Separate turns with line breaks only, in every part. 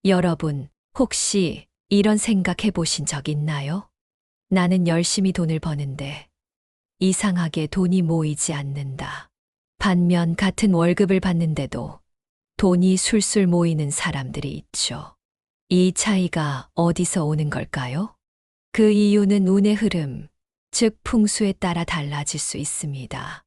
여러분, 혹시 이런 생각 해보신 적 있나요? 나는 열심히 돈을 버는데 이상하게 돈이 모이지 않는다. 반면 같은 월급을 받는데도 돈이 술술 모이는 사람들이 있죠. 이 차이가 어디서 오는 걸까요? 그 이유는 운의 흐름, 즉 풍수에 따라 달라질 수 있습니다.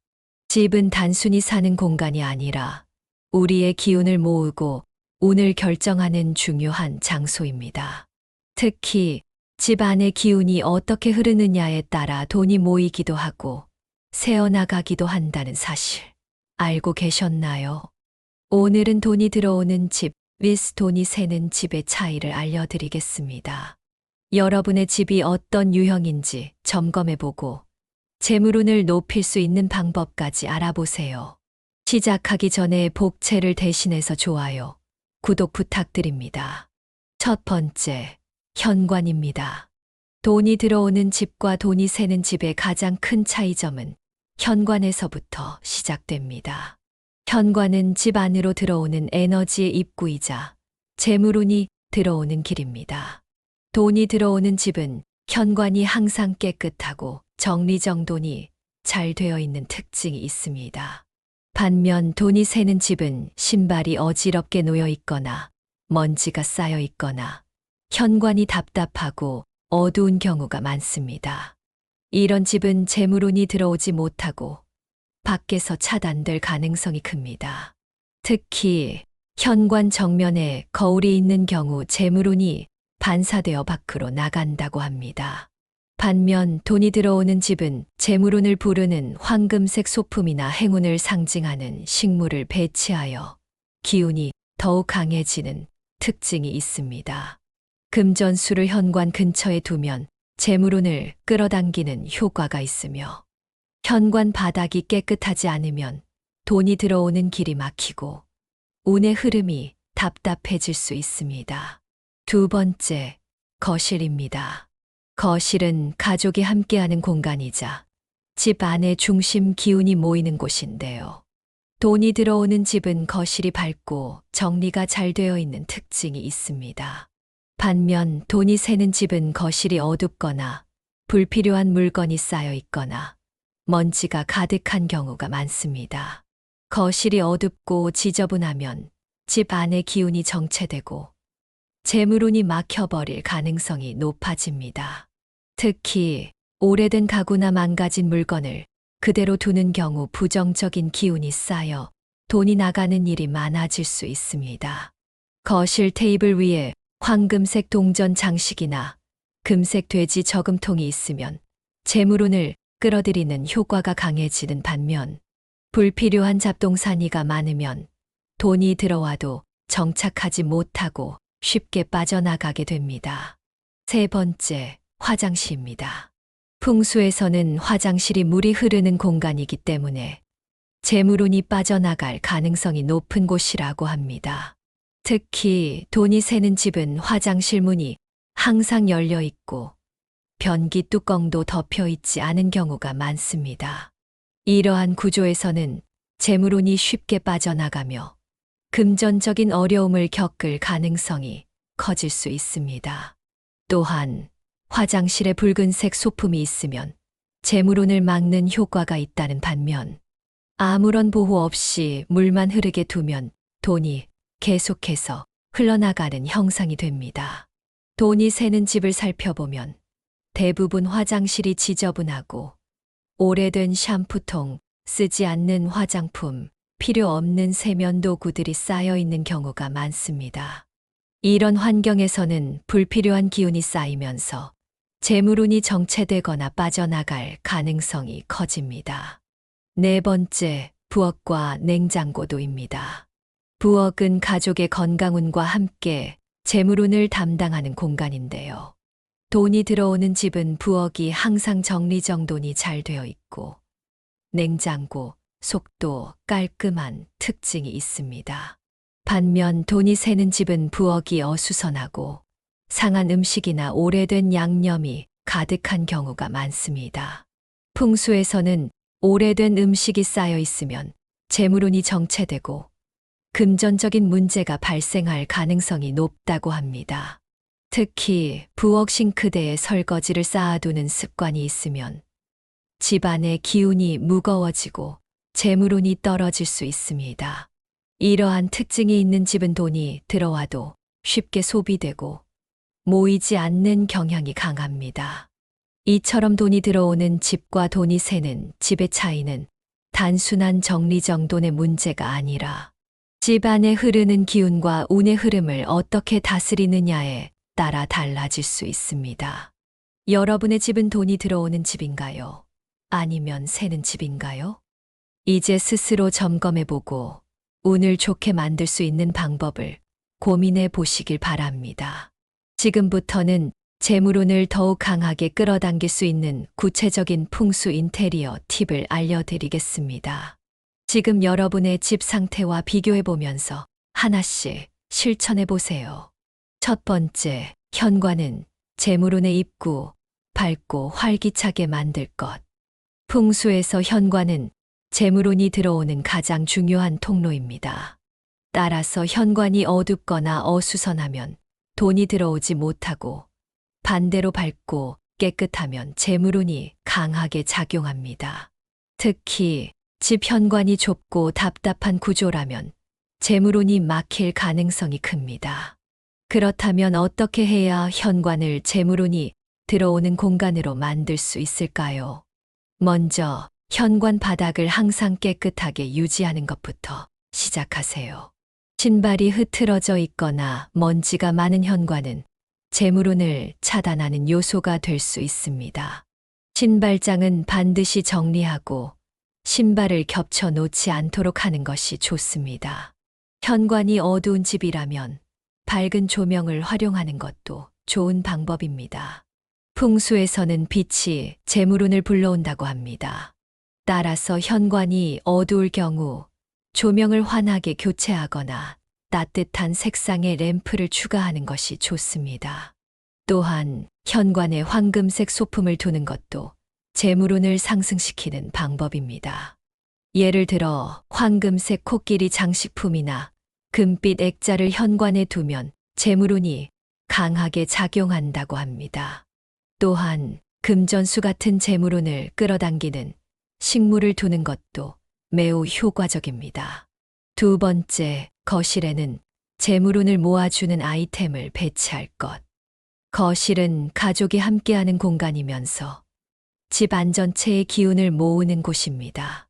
집은 단순히 사는 공간이 아니라 우리의 기운을 모으고 운을 결정하는 중요한 장소입니다. 특히 집 안의 기운이 어떻게 흐르느냐에 따라 돈이 모이기도 하고 새어나가기도 한다는 사실 알고 계셨나요? 오늘은 돈이 들어오는 집 vs 돈이 새는 집의 차이를 알려드리겠습니다. 여러분의 집이 어떤 유형인지 점검해보고 재물운을 높일 수 있는 방법까지 알아보세요. 시작하기 전에 복채를 대신해서 좋아요, 구독 부탁드립니다. 첫 번째, 현관입니다. 돈이 들어오는 집과 돈이 새는 집의 가장 큰 차이점은 현관에서부터 시작됩니다. 현관은 집 안으로 들어오는 에너지의 입구이자 재물운이 들어오는 길입니다. 돈이 들어오는 집은 현관이 항상 깨끗하고 정리정돈이 잘 되어 있는 특징이 있습니다. 반면 돈이 새는 집은 신발이 어지럽게 놓여 있거나 먼지가 쌓여 있거나 현관이 답답하고 어두운 경우가 많습니다. 이런 집은 재물운이 들어오지 못하고 밖에서 차단될 가능성이 큽니다. 특히 현관 정면에 거울이 있는 경우 재물운이 반사되어 밖으로 나간다고 합니다. 반면 돈이 들어오는 집은 재물운을 부르는 황금색 소품이나 행운을 상징하는 식물을 배치하여 기운이 더욱 강해지는 특징이 있습니다. 금전수를 현관 근처에 두면 재물운을 끌어당기는 효과가 있으며 현관 바닥이 깨끗하지 않으면 돈이 들어오는 길이 막히고 운의 흐름이 답답해질 수 있습니다. 두 번째, 거실입니다. 거실은 가족이 함께하는 공간이자 집 안의 중심 기운이 모이는 곳인데요. 돈이 들어오는 집은 거실이 밝고 정리가 잘 되어 있는 특징이 있습니다. 반면 돈이 새는 집은 거실이 어둡거나 불필요한 물건이 쌓여 있거나 먼지가 가득한 경우가 많습니다. 거실이 어둡고 지저분하면 집 안의 기운이 정체되고 재물운이 막혀버릴 가능성이 높아집니다. 특히 오래된 가구나 망가진 물건을 그대로 두는 경우 부정적인 기운이 쌓여 돈이 나가는 일이 많아질 수 있습니다. 거실 테이블 위에 황금색 동전 장식이나 금색 돼지 저금통이 있으면 재물운을 끌어들이는 효과가 강해지는 반면 불필요한 잡동사니가 많으면 돈이 들어와도 정착하지 못하고 쉽게 빠져나가게 됩니다. 세 번째, 화장실입니다. 풍수에서는 화장실이 물이 흐르는 공간이기 때문에 재물운이 빠져나갈 가능성이 높은 곳이라고 합니다. 특히 돈이 새는 집은 화장실 문이 항상 열려 있고 변기 뚜껑도 덮여 있지 않은 경우가 많습니다. 이러한 구조에서는 재물운이 쉽게 빠져나가며 금전적인 어려움을 겪을 가능성이 커질 수 있습니다. 또한 화장실에 붉은색 소품이 있으면 재물운을 막는 효과가 있다는 반면 아무런 보호 없이 물만 흐르게 두면 돈이 계속해서 흘러나가는 형상이 됩니다. 돈이 새는 집을 살펴보면 대부분 화장실이 지저분하고 오래된 샴푸통, 쓰지 않는 화장품, 필요 없는 세면 도구들이 쌓여 있는 경우가 많습니다. 이런 환경에서는 불필요한 기운이 쌓이면서 재물운이 정체되거나 빠져나갈 가능성이 커집니다. 네 번째, 부엌과 냉장고도입니다. 부엌은 가족의 건강운과 함께 재물운을 담당하는 공간인데요. 돈이 들어오는 집은 부엌이 항상 정리정돈이 잘 되어 있고 냉장고, 속도 깔끔한 특징이 있습니다. 반면 돈이 새는 집은 부엌이 어수선하고 상한 음식이나 오래된 양념이 가득한 경우가 많습니다. 풍수에서는 오래된 음식이 쌓여 있으면 재물운이 정체되고 금전적인 문제가 발생할 가능성이 높다고 합니다. 특히 부엌 싱크대에 설거지를 쌓아두는 습관이 있으면 집안의 기운이 무거워지고 재물운이 떨어질 수 있습니다. 이러한 특징이 있는 집은 돈이 들어와도 쉽게 소비되고 모이지 않는 경향이 강합니다. 이처럼 돈이 들어오는 집과 돈이 새는 집의 차이는 단순한 정리정돈의 문제가 아니라 집 안에 흐르는 기운과 운의 흐름을 어떻게 다스리느냐에 따라 달라질 수 있습니다. 여러분의 집은 돈이 들어오는 집인가요? 아니면 새는 집인가요? 이제 스스로 점검해보고 운을 좋게 만들 수 있는 방법을 고민해 보시길 바랍니다. 지금부터는 재물운을 더욱 강하게 끌어당길 수 있는 구체적인 풍수 인테리어 팁을 알려드리겠습니다. 지금 여러분의 집 상태와 비교해 보면서 하나씩 실천해 보세요. 첫 번째, 현관은 재물운의 입구, 밝고 활기차게 만들 것. 풍수에서 현관은 재물운이 들어오는 가장 중요한 통로입니다. 따라서 현관이 어둡거나 어수선하면 돈이 들어오지 못하고 반대로 밝고 깨끗하면 재물운이 강하게 작용합니다. 특히 집 현관이 좁고 답답한 구조라면 재물운이 막힐 가능성이 큽니다. 그렇다면 어떻게 해야 현관을 재물운이 들어오는 공간으로 만들 수 있을까요? 먼저 현관 바닥을 항상 깨끗하게 유지하는 것부터 시작하세요. 신발이 흐트러져 있거나 먼지가 많은 현관은 재물운을 차단하는 요소가 될 수 있습니다. 신발장은 반드시 정리하고 신발을 겹쳐 놓지 않도록 하는 것이 좋습니다. 현관이 어두운 집이라면 밝은 조명을 활용하는 것도 좋은 방법입니다. 풍수에서는 빛이 재물운을 불러온다고 합니다. 따라서 현관이 어두울 경우 조명을 환하게 교체하거나 따뜻한 색상의 램프를 추가하는 것이 좋습니다. 또한 현관에 황금색 소품을 두는 것도 재물운을 상승시키는 방법입니다. 예를 들어 황금색 코끼리 장식품이나 금빛 액자를 현관에 두면 재물운이 강하게 작용한다고 합니다. 또한 금전수 같은 재물운을 끌어당기는 식물을 두는 것도 매우 효과적입니다. 두 번째, 거실에는 재물운을 모아주는 아이템을 배치할 것. 거실은 가족이 함께하는 공간이면서 집 안전체의 기운을 모으는 곳입니다.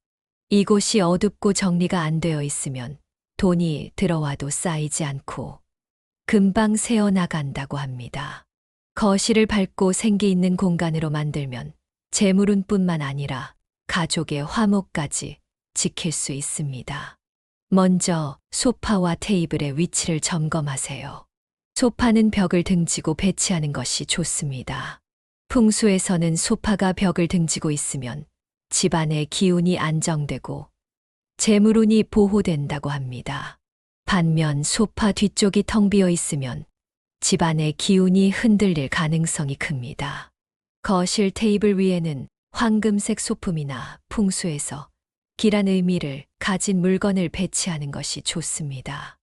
이곳이 어둡고 정리가 안 되어 있으면 돈이 들어와도 쌓이지 않고 금방 새어나간다고 합니다. 거실을 밝고 생기 있는 공간으로 만들면 재물운뿐만 아니라 가족의 화목까지 지킬 수 있습니다. 먼저 소파와 테이블의 위치를 점검하세요. 소파는 벽을 등지고 배치하는 것이 좋습니다. 풍수에서는 소파가 벽을 등지고 있으면 집안의 기운이 안정되고 재물운이 보호된다고 합니다. 반면 소파 뒤쪽이 텅 비어 있으면 집안의 기운이 흔들릴 가능성이 큽니다. 거실 테이블 위에는 황금색 소품이나 풍수에서 길한 의미를 가진 물건을 배치하는 것이 좋습니다.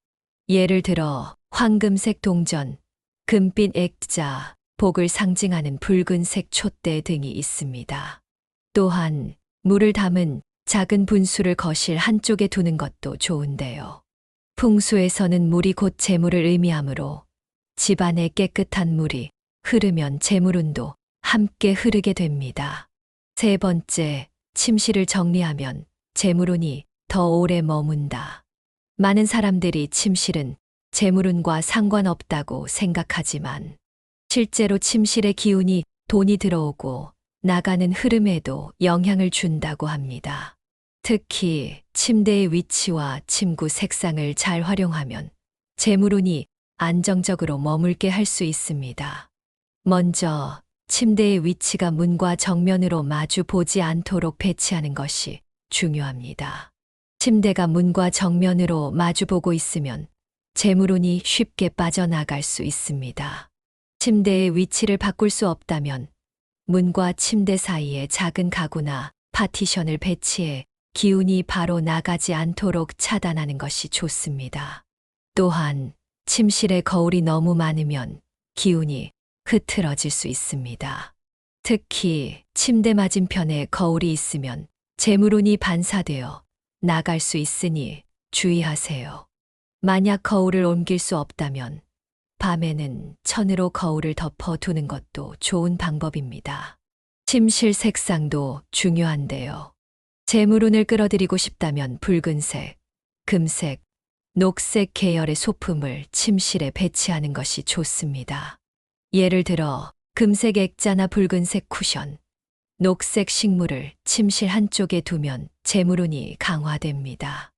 예를 들어 황금색 동전, 금빛 액자, 복을 상징하는 붉은색 촛대 등이 있습니다. 또한 물을 담은 작은 분수를 거실 한쪽에 두는 것도 좋은데요. 풍수에서는 물이 곧 재물을 의미하므로 집안에 깨끗한 물이 흐르면 재물운도 함께 흐르게 됩니다. 세 번째, 침실을 정리하면 재물운이 더 오래 머문다. 많은 사람들이 침실은 재물운과 상관없다고 생각하지만 실제로 침실의 기운이 돈이 들어오고 나가는 흐름에도 영향을 준다고 합니다. 특히 침대의 위치와 침구 색상을 잘 활용하면 재물운이 안정적으로 머물게 할 수 있습니다. 먼저 침대의 위치가 문과 정면으로 마주 보지 않도록 배치하는 것이 중요합니다. 침대가 문과 정면으로 마주 보고 있으면 재물운이 쉽게 빠져나갈 수 있습니다. 침대의 위치를 바꿀 수 없다면 문과 침대 사이에 작은 가구나 파티션을 배치해 기운이 바로 나가지 않도록 차단하는 것이 좋습니다. 또한 침실에 거울이 너무 많으면 기운이 흐트러질 수 있습니다. 특히 침대 맞은편에 거울이 있으면 재물운이 반사되어 나갈 수 있으니 주의하세요. 만약 거울을 옮길 수 없다면 밤에는 천으로 거울을 덮어 두는 것도 좋은 방법입니다. 침실 색상도 중요한데요. 재물운을 끌어들이고 싶다면 붉은색, 금색, 녹색 계열의 소품을 침실에 배치하는 것이 좋습니다. 예를 들어 금색 액자나 붉은색 쿠션, 녹색 식물을 침실 한쪽에 두면 재물운이 강화됩니다.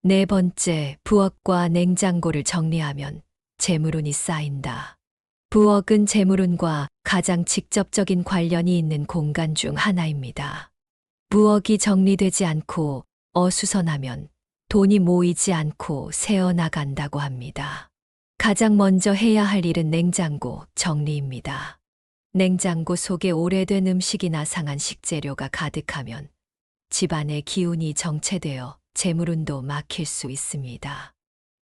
네 번째, 부엌과 냉장고를 정리하면 재물운이 쌓인다. 부엌은 재물운과 가장 직접적인 관련이 있는 공간 중 하나입니다. 부엌이 정리되지 않고 어수선하면 돈이 모이지 않고 새어나간다고 합니다. 가장 먼저 해야 할 일은 냉장고 정리입니다. 냉장고 속에 오래된 음식이나 상한 식재료가 가득하면 집안의 기운이 정체되어 재물운도 막힐 수 있습니다.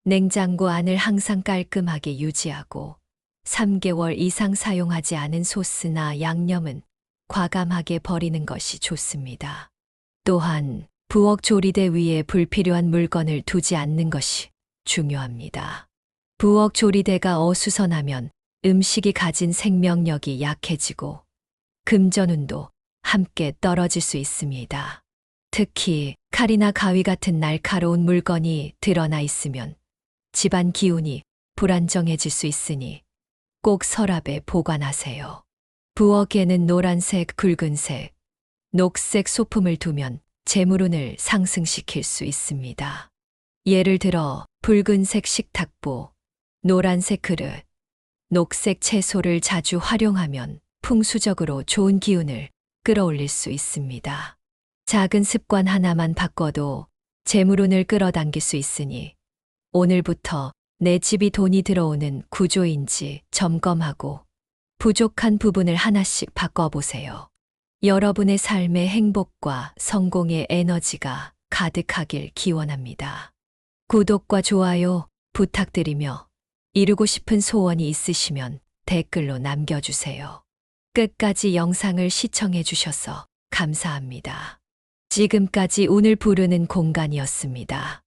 냉장고 안을 항상 깔끔하게 유지하고 3개월 이상 사용하지 않은 소스나 양념은 과감하게 버리는 것이 좋습니다. 또한 부엌 조리대 위에 불필요한 물건을 두지 않는 것이 중요합니다. 부엌 조리대가 어수선하면 음식이 가진 생명력이 약해지고 금전운도 함께 떨어질 수 있습니다. 특히 칼이나 가위 같은 날카로운 물건이 드러나 있으면 집안 기운이 불안정해질 수 있으니 꼭 서랍에 보관하세요. 부엌에는 노란색, 붉은색, 녹색 소품을 두면 재물운을 상승시킬 수 있습니다. 예를 들어 붉은색 식탁보, 노란색 그릇, 녹색 채소를 자주 활용하면 풍수적으로 좋은 기운을 끌어올릴 수 있습니다. 작은 습관 하나만 바꿔도 재물운을 끌어당길 수 있으니 오늘부터 내 집이 돈이 들어오는 구조인지 점검하고 부족한 부분을 하나씩 바꿔보세요. 여러분의 삶의 행복과 성공의 에너지가 가득하길 기원합니다. 구독과 좋아요 부탁드리며 이루고 싶은 소원이 있으시면 댓글로 남겨주세요. 끝까지 영상을 시청해 주셔서 감사합니다. 지금까지 운을 부르는 공간이었습니다.